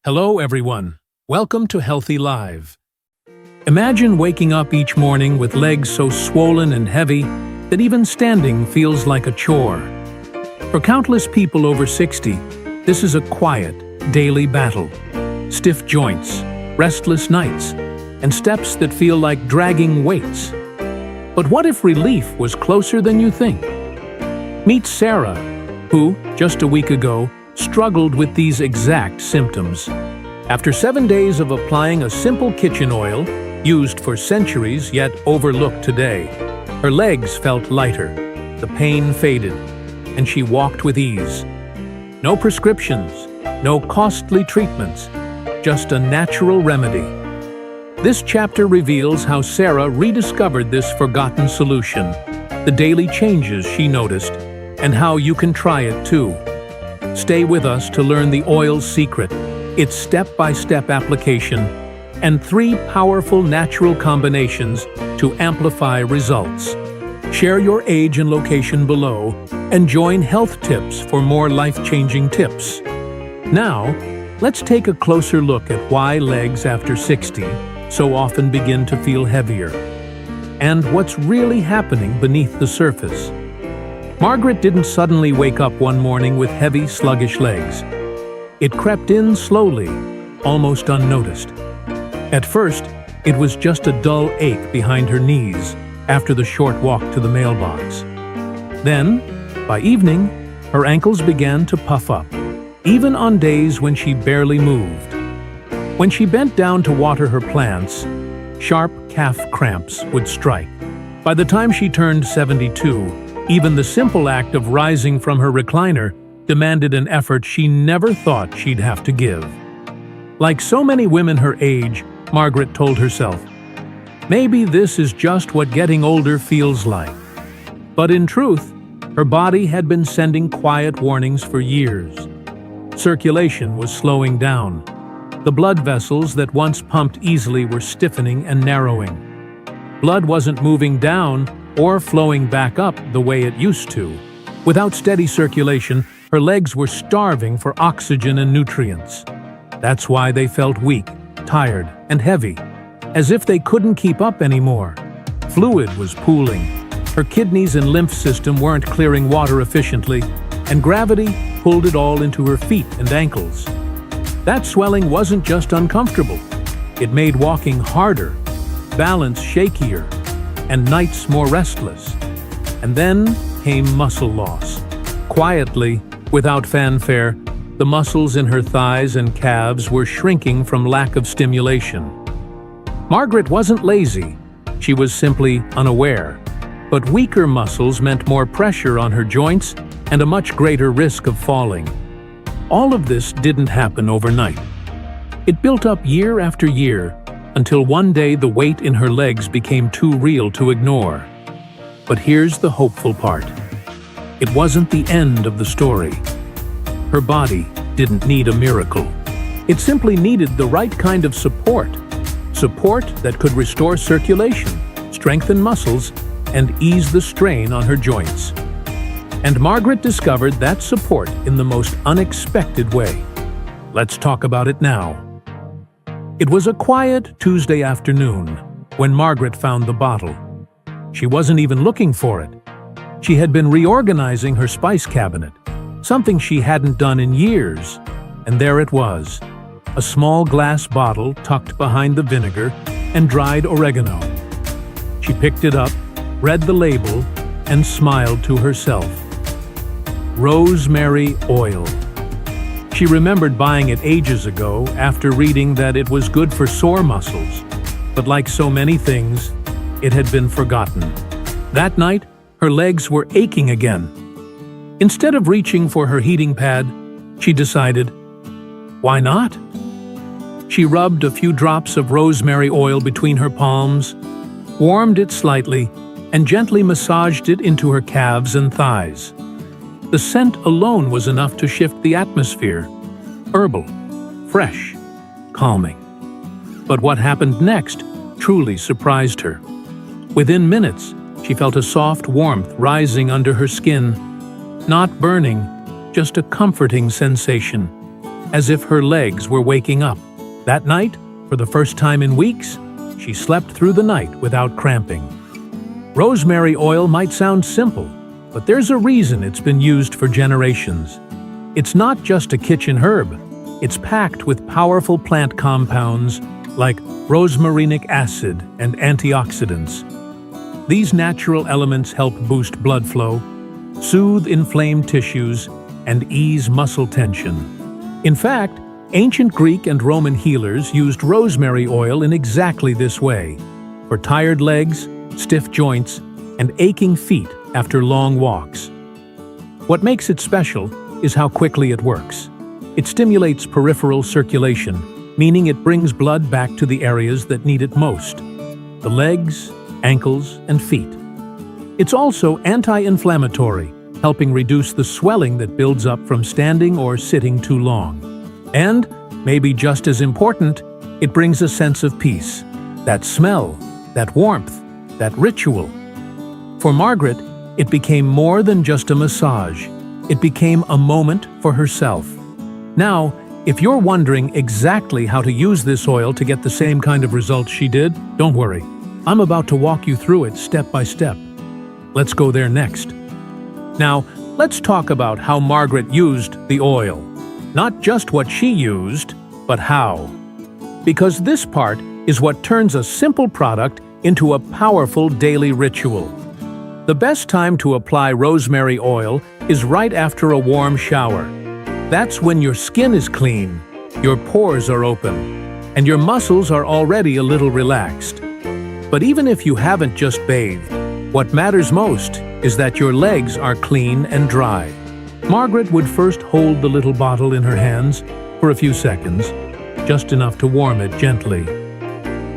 Hello everyone, welcome to Healthy Live. Imagine waking up each morning with legs so swollen and heavy that even standing feels like a chore. For countless people over 60, this is a quiet, daily battle. Stiff joints, restless nights, and steps that feel like dragging weights. But what if relief was closer than you think? Meet Sarah, who, just a week ago, struggled with these exact symptoms. After 7 days of applying a simple kitchen oil, used for centuries yet overlooked today, her legs felt lighter, the pain faded, and she walked with ease. No prescriptions, no costly treatments, just a natural remedy. This chapter reveals how Sarah rediscovered this forgotten solution, the daily changes she noticed, and how you can try it too. Stay with us to learn the oil's secret, its step-by-step application, and 3 powerful natural combinations to amplify results. Share your age and location below, and join Health Tips for more life-changing tips. Now, let's take a closer look at why legs after 60 so often begin to feel heavier, and what's really happening beneath the surface. Margaret didn't suddenly wake up one morning with heavy, sluggish legs. It crept in slowly, almost unnoticed. At first, it was just a dull ache behind her knees after the short walk to the mailbox. Then, by evening, her ankles began to puff up, even on days when she barely moved. When she bent down to water her plants, sharp calf cramps would strike. By the time she turned 72, even the simple act of rising from her recliner demanded an effort she never thought she'd have to give. Like so many women her age, Margaret told herself, maybe this is just what getting older feels like. But in truth, her body had been sending quiet warnings for years. Circulation was slowing down. The blood vessels that once pumped easily were stiffening and narrowing. Blood wasn't moving down or flowing back up the way it used to. Without steady circulation, her legs were starving for oxygen and nutrients. That's why they felt weak, tired, and heavy, as if they couldn't keep up anymore. Fluid was pooling. Her kidneys and lymph system weren't clearing water efficiently, and gravity pulled it all into her feet and ankles. That swelling wasn't just uncomfortable. It made walking harder, balance shakier, and nights more restless. And then came muscle loss. Quietly, without fanfare, the muscles in her thighs and calves were shrinking from lack of stimulation. Margaret wasn't lazy, she was simply unaware. But weaker muscles meant more pressure on her joints and a much greater risk of falling. All of this didn't happen overnight. It built up year after year, until one day the weight in her legs became too real to ignore. But here's the hopeful part. It wasn't the end of the story. Her body didn't need a miracle. It simply needed the right kind of support. Support that could restore circulation, strengthen muscles, and ease the strain on her joints. And Margaret discovered that support in the most unexpected way. Let's talk about it now. It was a quiet Tuesday afternoon when Margaret found the bottle. She wasn't even looking for it. She had been reorganizing her spice cabinet, something she hadn't done in years, and there it was, a small glass bottle tucked behind the vinegar and dried oregano. She picked it up, read the label, and smiled to herself. Rosemary Oil. She remembered buying it ages ago after reading that it was good for sore muscles, but like so many things, it had been forgotten. That night, her legs were aching again. Instead of reaching for her heating pad, she decided, why not? She rubbed a few drops of rosemary oil between her palms, warmed it slightly, and gently massaged it into her calves and thighs. The scent alone was enough to shift the atmosphere. Herbal, fresh, calming. But what happened next truly surprised her. Within minutes, she felt a soft warmth rising under her skin. Not burning, just a comforting sensation. as if her legs were waking up. That night, for the first time in weeks, she slept through the night without cramping. Rosemary oil might sound simple, but there's a reason it's been used for generations. It's not just a kitchen herb. It's packed with powerful plant compounds like rosmarinic acid and antioxidants. These natural elements help boost blood flow, soothe inflamed tissues, and ease muscle tension. In fact, ancient Greek and Roman healers used rosemary oil in exactly this way, for tired legs, stiff joints, and aching feet after long walks. What makes it special is how quickly it works. It stimulates peripheral circulation, meaning it brings blood back to the areas that need it most: the legs, ankles, and feet. It's also anti-inflammatory, helping reduce the swelling that builds up from standing or sitting too long. And, maybe just as important, it brings a sense of peace. That smell, that warmth, that ritual. For Margaret, it became more than just a massage. It became a moment for herself. Now, if you're wondering exactly how to use this oil to get the same kind of results she did, don't worry. I'm about to walk you through it step by step. Let's go there next. Now, let's talk about how Margaret used the oil. Not just what she used, but how. Because this part is what turns a simple product into a powerful daily ritual. The best time to apply rosemary oil is right after a warm shower. That's when your skin is clean, your pores are open, and your muscles are already a little relaxed. But even if you haven't just bathed, what matters most is that your legs are clean and dry. Margaret would first hold the little bottle in her hands for a few seconds, just enough to warm it gently.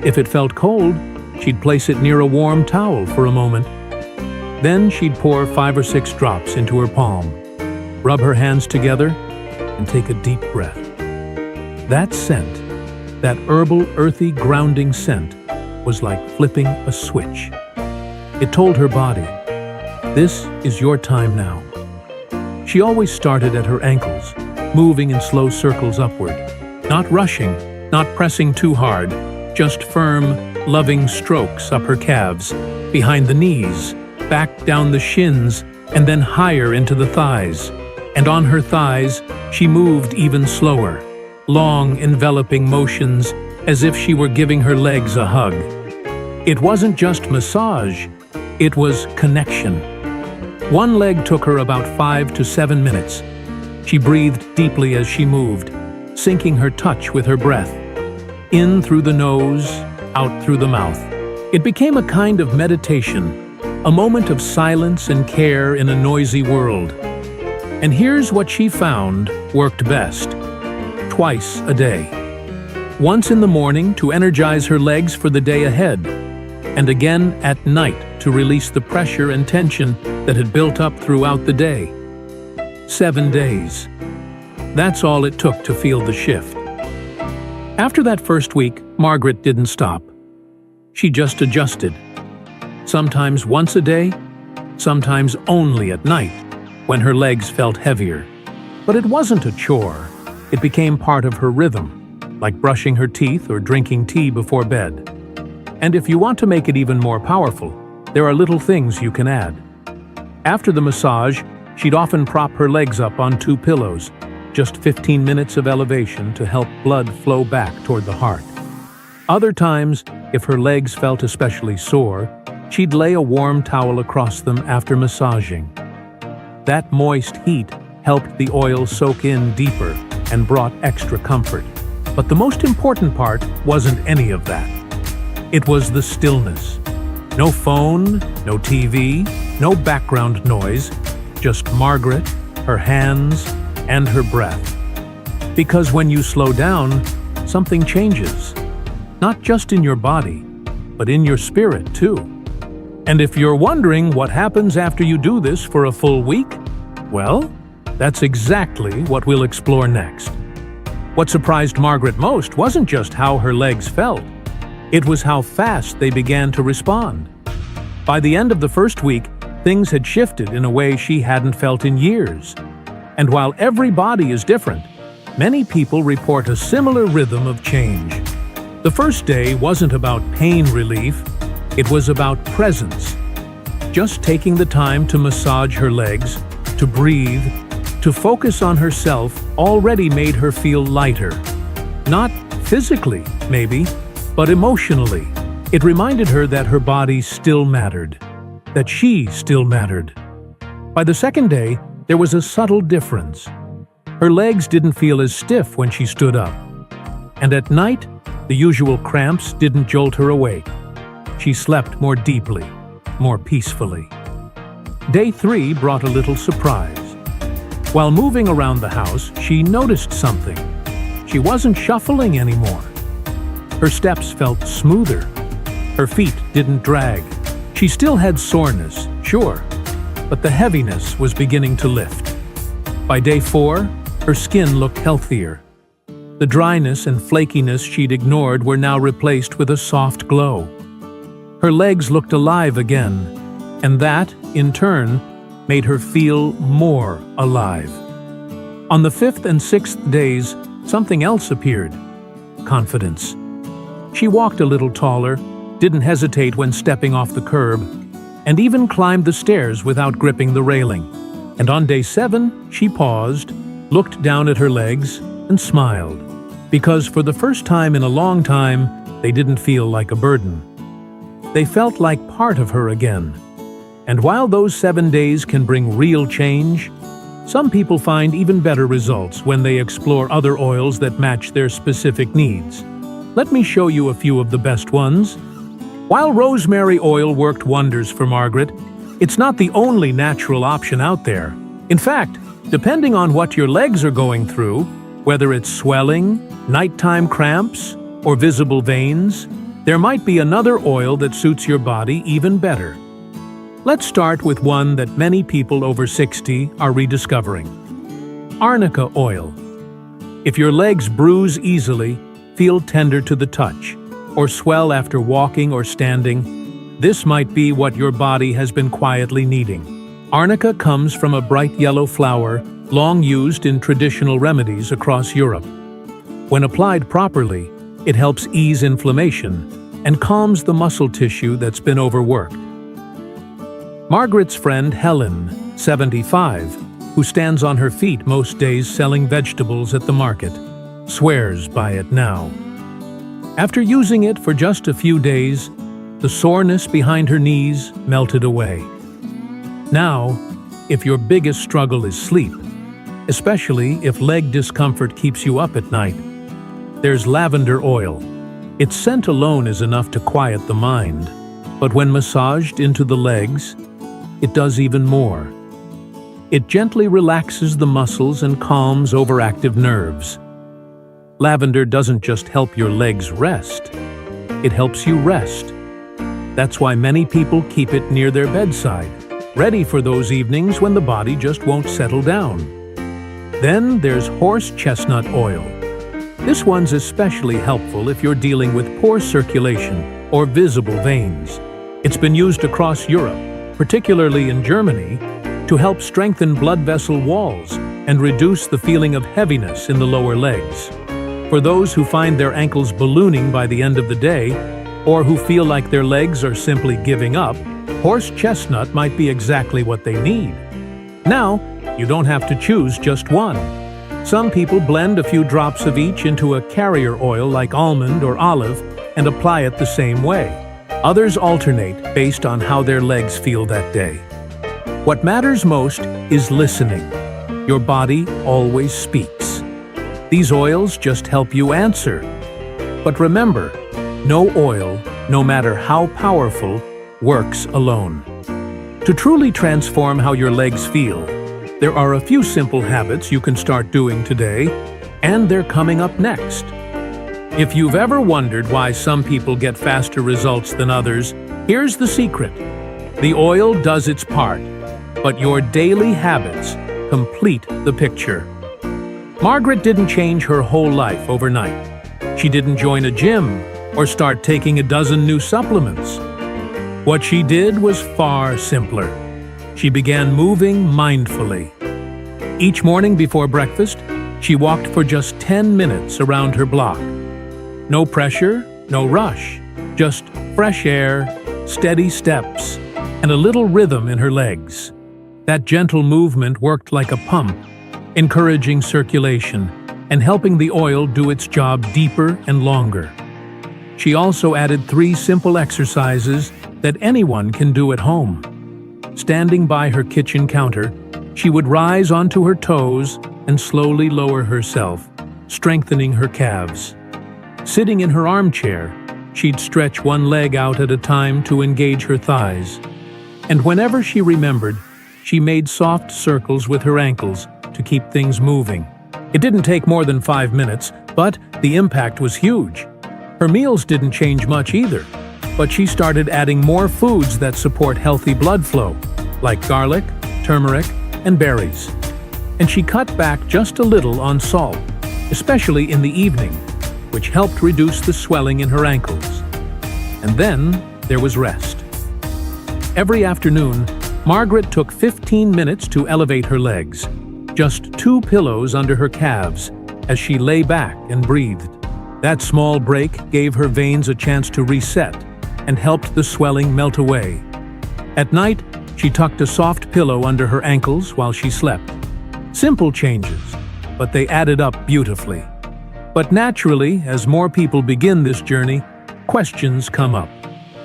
If it felt cold, she'd place it near a warm towel for a moment. Then she'd pour 5 or 6 drops into her palm, rub her hands together, and take a deep breath. That scent, that herbal, earthy, grounding scent, was like flipping a switch. It told her body, this is your time now. She always started at her ankles, moving in slow circles upward, not rushing, not pressing too hard, just firm, loving strokes up her calves, behind the knees, back down the shins, and then higher into the thighs. And on her thighs, she moved even slower, long, enveloping motions as if she were giving her legs a hug. It wasn't just massage, it was connection. One leg took her about 5 to 7 minutes. She breathed deeply as she moved, syncing her touch with her breath. In through the nose, out through the mouth. It became a kind of meditation, a moment of silence and care in a noisy world. And here's what she found worked best. Twice a day. Once in the morning to energize her legs for the day ahead, and again at night to release the pressure and tension that had built up throughout the day. 7 days. That's all it took to feel the shift. After that first week, Margaret didn't stop. She just adjusted. Sometimes once a day, sometimes only at night, when her legs felt heavier. But it wasn't a chore. It became part of her rhythm, like brushing her teeth or drinking tea before bed. And if you want to make it even more powerful, there are little things you can add. After the massage, she'd often prop her legs up on 2 pillows, just 15 minutes of elevation to help blood flow back toward the heart. Other times, if her legs felt especially sore, she'd lay a warm towel across them after massaging. That moist heat helped the oil soak in deeper and brought extra comfort. But the most important part wasn't any of that. It was the stillness. No phone, no TV, no background noise, just Margaret, her hands, and her breath. Because when you slow down, something changes. Not just in your body, but in your spirit too. And if you're wondering what happens after you do this for a full week, well, that's exactly what we'll explore next. What surprised Margaret most wasn't just how her legs felt. It was how fast they began to respond. By the end of the first week, things had shifted in a way she hadn't felt in years. And while every body is different, Many people report a similar rhythm of change. The first day wasn't about pain relief, it was about presence. Just taking the time to massage her legs, to breathe, to focus on herself already made her feel lighter. Not physically, maybe, but emotionally. It reminded her that her body still mattered, that she still mattered. By the second day, there was a subtle difference. Her legs didn't feel as stiff when she stood up. And at night, the usual cramps didn't jolt her awake. She slept more deeply, more peacefully. Day 3 brought a little surprise. While moving around the house, she noticed something. She wasn't shuffling anymore. Her steps felt smoother. Her feet didn't drag. She still had soreness, sure, but the heaviness was beginning to lift. By day 4, her skin looked healthier. The dryness and flakiness she'd ignored were now replaced with a soft glow. Her legs looked alive again, and that, in turn, made her feel more alive. On the 5th and 6th days, something else appeared: confidence. She walked a little taller, didn't hesitate when stepping off the curb, and even climbed the stairs without gripping the railing. And on day 7, she paused, looked down at her legs, and smiled. Because for the first time in a long time, they didn't feel like a burden. They felt like part of her again. And while those 7 days can bring real change, some people find even better results when they explore other oils that match their specific needs. Let me show you a few of the best ones. While rosemary oil worked wonders for Margaret, it's not the only natural option out there. In fact, depending on what your legs are going through, whether it's swelling, nighttime cramps, or visible veins, there might be another oil that suits your body even better. Let's start with one that many people over 60 are rediscovering: arnica oil. If your legs bruise easily, feel tender to the touch, or swell after walking or standing, this might be what your body has been quietly needing. Arnica comes from a bright yellow flower long used in traditional remedies across Europe. When applied properly, it helps ease inflammation and calms the muscle tissue that's been overworked. Margaret's friend Helen, 75, who stands on her feet most days selling vegetables at the market, swears by it now. After using it for just a few days, the soreness behind her knees melted away. Now, if your biggest struggle is sleep, especially if leg discomfort keeps you up at night, there's lavender oil. Its scent alone is enough to quiet the mind, but when massaged into the legs, it does even more. It gently relaxes the muscles and calms overactive nerves. Lavender doesn't just help your legs rest, it helps you rest. That's why many people keep it near their bedside, ready for those evenings when the body just won't settle down. Then there's horse chestnut oil. This one's especially helpful if you're dealing with poor circulation or visible veins. It's been used across Europe, particularly in Germany, to help strengthen blood vessel walls and reduce the feeling of heaviness in the lower legs. For those who find their ankles ballooning by the end of the day, or who feel like their legs are simply giving up, horse chestnut might be exactly what they need. Now, you don't have to choose just one. Some people blend a few drops of each into a carrier oil like almond or olive and apply it the same way. Others alternate based on how their legs feel that day. What matters most is listening. Your body always speaks. These oils just help you answer. But remember, no oil, no matter how powerful, works alone. To truly transform how your legs feel, there are a few simple habits you can start doing today, and they're coming up next. If you've ever wondered why some people get faster results than others, here's the secret. The oil does its part, but your daily habits complete the picture. Margaret didn't change her whole life overnight. She didn't join a gym or start taking a dozen new supplements. What she did was far simpler. She began moving mindfully. Each morning before breakfast, She walked for just 10 minutes around her block. No pressure, no rush, just fresh air, steady steps, and a little rhythm in her legs. That gentle movement worked like a pump, encouraging circulation and helping the oil do its job deeper and longer. She also added 3 simple exercises that anyone can do at home. Standing by her kitchen counter, she would rise onto her toes and slowly lower herself, strengthening her calves. Sitting in her armchair, she'd stretch one leg out at a time to engage her thighs. And whenever she remembered, she made soft circles with her ankles to keep things moving. It didn't take more than 5 minutes, but the impact was huge. Her meals didn't change much either, but she started adding more foods that support healthy blood flow, like garlic, turmeric, and berries. And she cut back just a little on salt, especially in the evening, which helped reduce the swelling in her ankles. And then there was rest. Every afternoon, Margaret took 15 minutes to elevate her legs, just 2 pillows under her calves, as she lay back and breathed. That small break gave her veins a chance to reset and helped the swelling melt away. At night, she tucked a soft pillow under her ankles while she slept. Simple changes, but they added up beautifully. But naturally, as more people begin this journey, questions come up.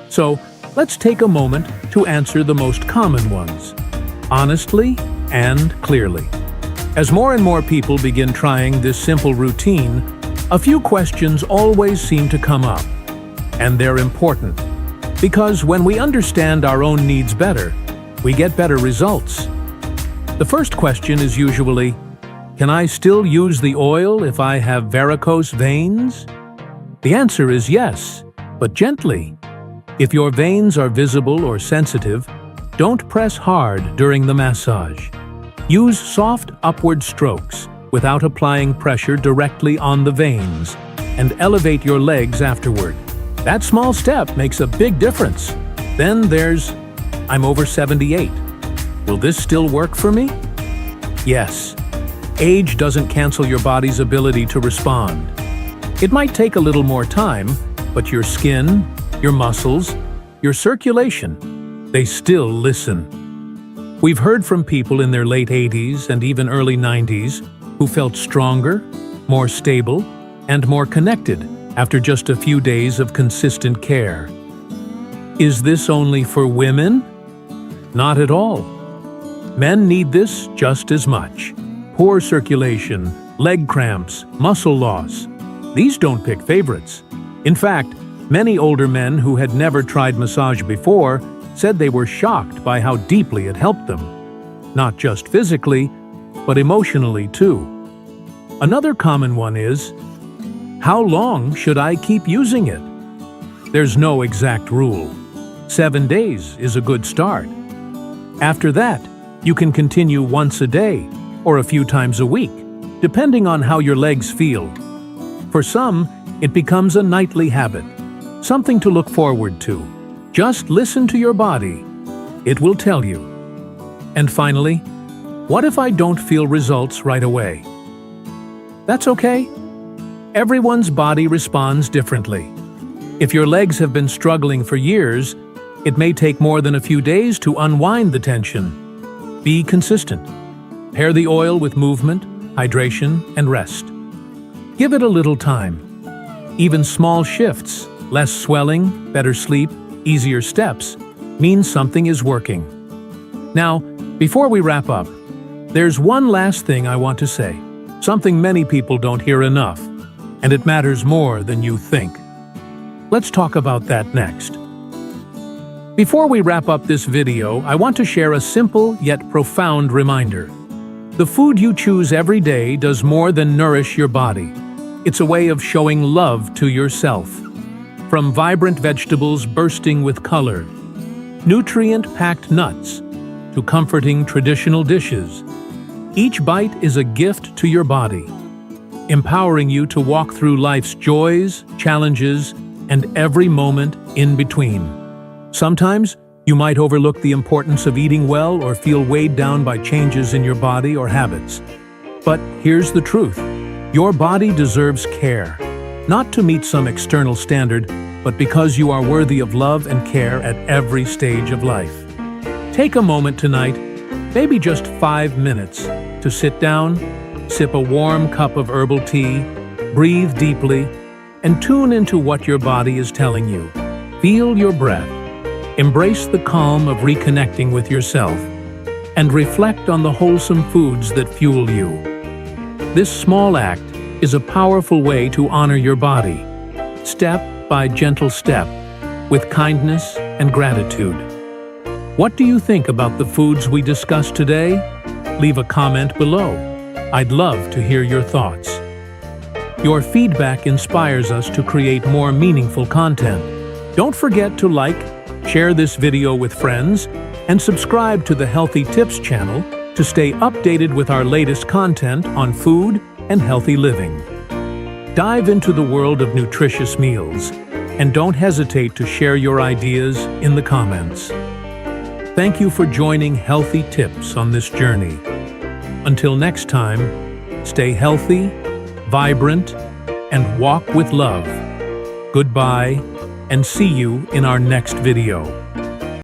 So, let's take a moment to answer the most common ones, honestly and clearly. As more and more people begin trying this simple routine, a few questions always seem to come up. And they're important, because when we understand our own needs better, we get better results. The first question is usually, can I still use the oil if I have varicose veins? The answer is yes, but gently. If your veins are visible or sensitive, don't press hard during the massage. Use soft upward strokes without applying pressure directly on the veins, and elevate your legs afterward. That small step makes a big difference. Then there's, I'm over 78. Will this still work for me? Yes. Age doesn't cancel your body's ability to respond. It might take a little more time, but your skin, your muscles, your circulation, they still listen. We've heard from people in their late 80s and even early 90s who felt stronger, more stable, and more connected after just a few days of consistent care. Is this only for women? Not at all. Men need this just as much. Poor circulation, leg cramps, muscle loss. These don't pick favorites. In fact, many older men who had never tried massage before said they were shocked by how deeply it helped them. Not just physically, but emotionally too. Another common one is, how long should I keep using it? There's no exact rule. 7 days is a good start. After that, you can continue once a day or a few times a week, depending on how your legs feel. For some, it becomes a nightly habit, something to look forward to. Just listen to your body. It will tell you. And finally, what if I don't feel results right away? That's okay. Everyone's body responds differently. If your legs have been struggling for years, it may take more than a few days to unwind the tension. Be consistent. Pair the oil with movement, hydration, and rest. Give it a little time. Even small shifts, less swelling, better sleep, easier steps, means something is working. Now, before we wrap up, there's one last thing I want to say, something many people don't hear enough, and it matters more than you think. Let's talk about that next. Before we wrap up this video, I want to share a simple yet profound reminder. The food you choose every day does more than nourish your body. It's a way of showing love to yourself. From vibrant vegetables bursting with color, nutrient-packed nuts, to comforting traditional dishes, each bite is a gift to your body, empowering you to walk through life's joys, challenges, and every moment in between. Sometimes, you might overlook the importance of eating well or feel weighed down by changes in your body or habits. But here's the truth. Your body deserves care, not to meet some external standard, but because you are worthy of love and care at every stage of life. Take a moment tonight, maybe just 5 minutes, to sit down, sip a warm cup of herbal tea, breathe deeply, and tune into what your body is telling you. Feel your breath, embrace the calm of reconnecting with yourself, and reflect on the wholesome foods that fuel you. This small act is a powerful way to honor your body, step by gentle step, with kindness and gratitude. What do you think about the foods we discussed today? Leave a comment below. I'd love to hear your thoughts. Your feedback inspires us to create more meaningful content. Don't forget to like, share this video with friends, and subscribe to the Healthy Tips channel to stay updated with our latest content on food and healthy living. Dive into the world of nutritious meals, and don't hesitate to share your ideas in the comments. Thank you for joining Healthy Tips on this journey. Until next time, stay healthy, vibrant, and walk with love. Goodbye, and see you in our next video.